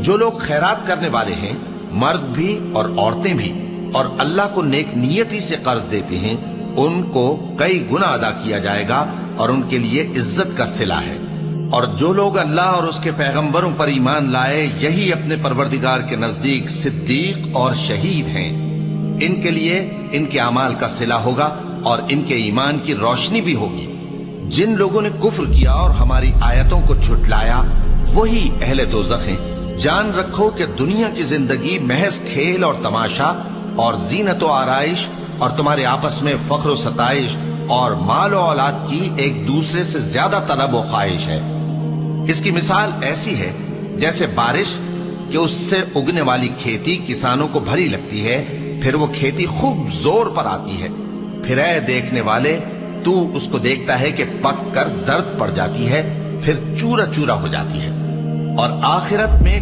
جو لوگ خیرات کرنے والے ہیں، مرد بھی اور عورتیں بھی، اور اللہ کو نیک نیتی سے قرض دیتے ہیں، ان کو کئی گنا ادا کیا جائے گا اور ان کے لیے عزت کا صلہ ہے۔ اور جو لوگ اللہ اور اس کے پیغمبروں پر ایمان لائے، یہی اپنے پروردگار کے نزدیک صدیق اور شہید ہیں۔ ان کے لیے ان کے اعمال کا صلہ ہوگا اور ان کے ایمان کی روشنی بھی ہوگی۔ جن لوگوں نے کفر کیا اور ہماری آیتوں کو جھٹلایا، وہی اہل دوزخ ہیں۔ جان رکھو کہ دنیا کی زندگی محض کھیل اور تماشا اور زینت و آرائش اور تمہارے آپس میں فخر و ستائش اور مال و اولاد کی ایک دوسرے سے زیادہ طلب و خواہش ہے۔ اس کی مثال ایسی ہے جیسے بارش کہ اس سے اگنے والی کھیتی کسانوں کو بھری لگتی ہے، پھر وہ کھیتی خوب زور پر آتی ہے، پھر اے دیکھنے والے تو اس کو دیکھتا ہے کہ پک کر زرد پڑ جاتی ہے، پھر چورا چورا ہو جاتی ہے، اور آخرت میں